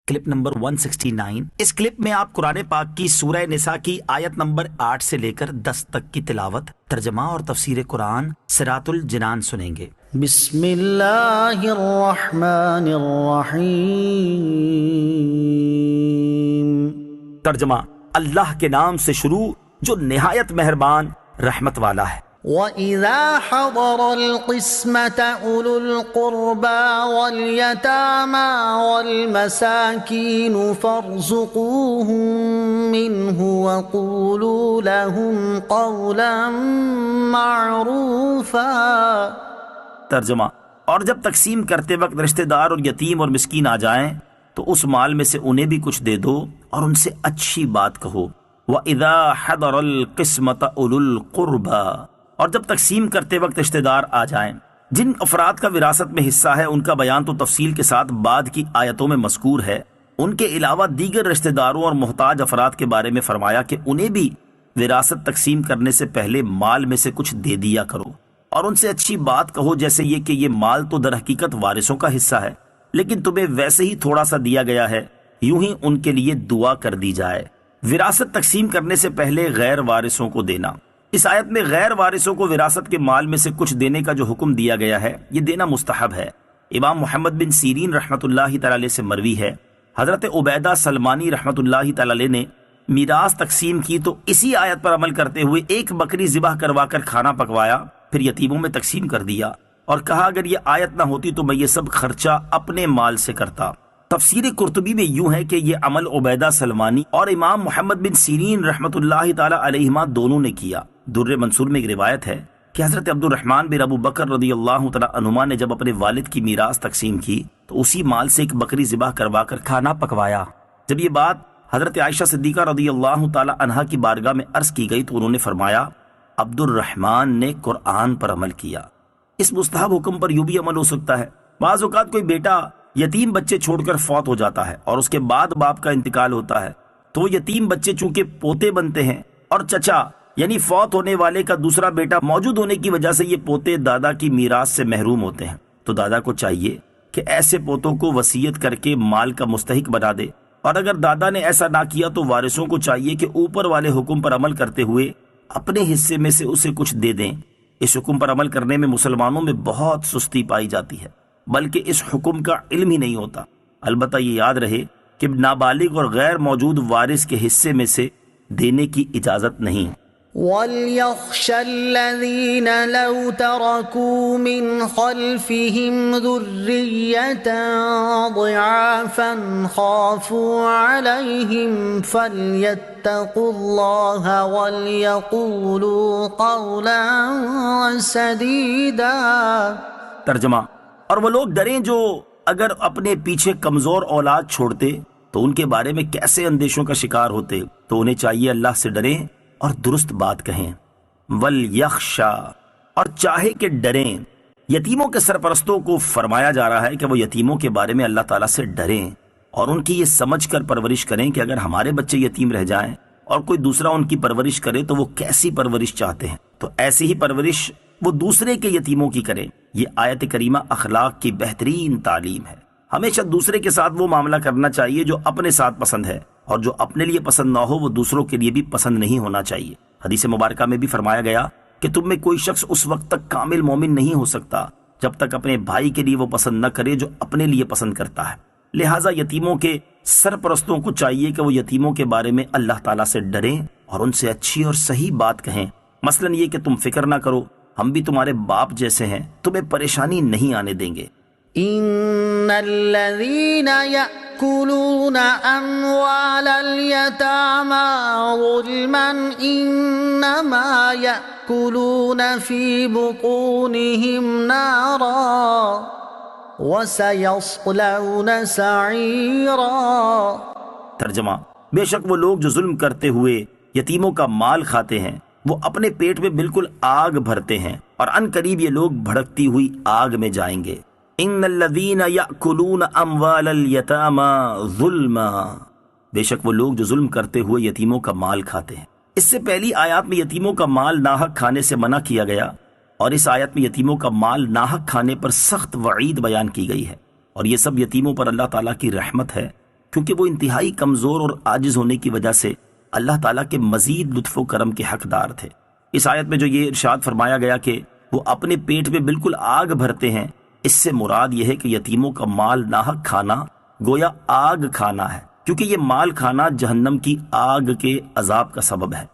Clip number 169۔ اس clip میں آپ قرآن پاک کی سورہ نساء کی آیت نمبر 8 سے لے کر 10 تک کی تلاوت، ترجمہ اور تفسیر قرآن صراط الجنان سنیں گے۔ بسم اللہ الرحمن الرحیم۔ ترجمہ، اللہ کے نام سے شروع جو نہایت مہربان رحمت والا ہے۔ وَإِذَا حَضَرَ الْقِسْمَةَ أُولُو الْقُرْبَى وَالْيَتَامَى وَالْمَسَاكِينُ فَارْزُقُوهُم مِّنْهُ وَقُولُوا لَهُمْ قَوْلًا مَّعْرُوفًا۔ ترجمہ، اور جب تقسیم کرتے وقت رشتہ دار اور یتیم اور مسکین آ جائیں تو اس مال میں سے انہیں بھی کچھ دے دو اور ان سے اچھی بات کہو۔ وَإِذَا حَضَرَ الْقِسْمَةَ أُولُو الْقُرْبَى، اور جب تقسیم کرتے وقت رشتہ دار آ جائیں۔ جن افراد کا وراثت میں حصہ ہے ان کا بیان تو تفصیل کے ساتھ بعد کی آیتوں میں مذکور ہے۔ ان کے علاوہ دیگر رشتہ داروں اور محتاج افراد کے بارے میں فرمایا کہ انہیں بھی وراثت تقسیم کرنے سے پہلے مال میں سے کچھ دے دیا کرو اور ان سے اچھی بات کہو، جیسے یہ کہ یہ مال تو در حقیقت وارثوں کا حصہ ہے، لیکن تمہیں ویسے ہی تھوڑا سا دیا گیا ہے، یوں ہی ان کے لیے دعا کر دی جائے۔ وراثت تقسیم کرنے سے پہلے غیر وارثوں کو دینا۔ اس آیت میں غیر وارثوں کو وراثت کے مال میں سے کچھ دینے کا جو حکم دیا گیا ہے یہ دینا مستحب ہے۔ امام محمد بن سیرین رحمۃ اللہ تعالی علیہ سے مروی ہے، حضرت عبیدہ سلمانی رحمۃ اللہ تعالی علیہ نے میراث تقسیم کی تو اسی آیت پر عمل کرتے ہوئے ایک بکری ذبح کروا کر کھانا پکوایا، پھر یتیموں میں تقسیم کر دیا اور کہا اگر یہ آیت نہ ہوتی تو میں یہ سب خرچہ اپنے مال سے کرتا۔ تفسیر قرطبی میں یوں ہے کہ یہ عمل عبیدہ سلمانی اور امام محمد بن سیرین رحمۃ اللہ تعالی علیہما دونوں نے کیا۔ در منصور میں ایک روایت ہے کہ حضرت عبد الرحمن بن ابو بکر رضی اللہ تعالی عنہما نے جب اپنے والد کی میراث تقسیم کی تو اسی مال سے ایک بکری ذبح کروا کر کھانا پکوایا۔ جب یہ بات حضرت عائشہ صدیقہ رضی اللہ تعالی عنہا کی بارگاہ میں عرض کی گئی تو انہوں نے فرمایا عبد الرحمن نے قرآن پر عمل کیا۔ اس مستحب حکم پر یوں بھی عمل ہو سکتا ہے۔ بعض اوقات کوئی بیٹا یتیم بچے چھوڑ کر فوت ہو جاتا ہے اور اس کے بعد باپ کا انتقال ہوتا ہے، تو وہ یتیم بچے چونکہ پوتے بنتے ہیں اور چچا یعنی فوت ہونے والے کا دوسرا بیٹا موجود ہونے کی وجہ سے یہ پوتے دادا کی میراث سے محروم ہوتے ہیں، تو دادا کو چاہیے کہ ایسے پوتوں کو وصیت کر کے مال کا مستحق بنا دے، اور اگر دادا نے ایسا نہ کیا تو وارثوں کو چاہیے کہ اوپر والے حکم پر عمل کرتے ہوئے اپنے حصے میں سے اسے کچھ دے دیں۔ اس حکم پر عمل کرنے میں مسلمانوں میں بہت سستی پائی جاتی ہے، بلکہ اس حکم کا علم ہی نہیں ہوتا۔ البتہ یہ یاد رہے کہ نابالغ اور غیر موجود وارث کے حصے میں سے دینے کی اجازت نہیں۔ وَلْيَخْشَ الَّذِينَ لَوْ تَرَكُوا مِنْ خَلْفِهِمْ ذُرِّيَّةً ضِعَافًا خَافُوا عَلَيْهِمْ فَلْيَتَّقُوا اللَّهَ وَلْيَقُولُوا قَوْلًا سَدِيدًا۔ ترجمہ، اور وہ لوگ ڈریں جو اگر اپنے پیچھے کمزور اولاد چھوڑتے تو ان کے بارے میں کیسے اندیشوں کا شکار ہوتے، تو انہیں چاہیے اللہ سے ڈریں اور درست بات کہیں۔ وَلْيَخْشَا، اور چاہے کہ ڈریں۔ یتیموں کے سرپرستوں کو فرمایا جا رہا ہے کہ وہ یتیموں کے بارے میں اللہ تعالیٰ سے ڈریں اور ان کی یہ سمجھ کر پرورش کریں کہ اگر ہمارے بچے یتیم رہ جائیں اور کوئی دوسرا ان کی پرورش کرے تو وہ کیسی پرورش چاہتے ہیں، تو ایسی ہی پرورش وہ دوسرے کے یتیموں کی کریں۔ یہ آیت کریمہ اخلاق کی بہترین تعلیم ہے۔ ہمیشہ دوسرے کے ساتھ وہ معاملہ کرنا چاہیے جو اپنے ساتھ پسند ہے، اور جو اپنے لیے پسند نہ ہو وہ دوسروں کے لیے بھی پسند نہیں ہونا چاہیے۔ حدیث مبارکہ میں بھی فرمایا گیا کہ تم میں کوئی شخص اس وقت تک کامل مومن نہیں ہو سکتا جب تک اپنے بھائی کے لیے وہ پسند نہ کرے جو اپنے لیے پسند کرتا ہے۔ لہٰذا یتیموں کے سرپرستوں کو چاہیے کہ وہ یتیموں کے بارے میں اللہ تعالیٰ سے ڈریں اور ان سے اچھی اور صحیح بات کہیں، مثلاً یہ کہ تم فکر نہ کرو، ہم بھی تمہارے باپ جیسے ہیں، تمہیں پریشانی نہیں آنے دیں گے۔ ان الذين يأكلون اموال اليتامى ظلما انما يأكلون في بطونهم نارا وسيصلون سعيرا۔ ترجمہ، بے شک وہ لوگ جو ظلم کرتے ہوئے یتیموں کا مال کھاتے ہیں وہ اپنے پیٹ میں بالکل آگ بھرتے ہیں اور ان قریب یہ لوگ بھڑکتی ہوئی آگ میں جائیں گے۔ ان الذین یأکلون اموال الیتامی ظلما، بے شک وہ لوگ جو ظلم کرتے ہوئے یتیموں کا مال کھاتے ہیں۔ اس سے پہلی آیات میں یتیموں کا مال ناحق کھانے سے منع کیا گیا، اور اس آیت میں یتیموں کا مال ناحق کھانے پر سخت وعید بیان کی گئی ہے، اور یہ سب یتیموں پر اللہ تعالیٰ کی رحمت ہے۔ کیونکہ وہ انتہائی کمزور اور عاجز ہونے کی وجہ سے اللہ تعالیٰ کے مزید لطف و کرم کے حقدار تھے۔ اس آیت میں جو یہ ارشاد فرمایا گیا کہ وہ اپنے پیٹ میں بالکل آگ بھرتے ہیں، اس سے مراد یہ ہے کہ یتیموں کا مال ناحق کھانا گویا آگ کھانا ہے، کیونکہ یہ مال کھانا جہنم کی آگ کے عذاب کا سبب ہے۔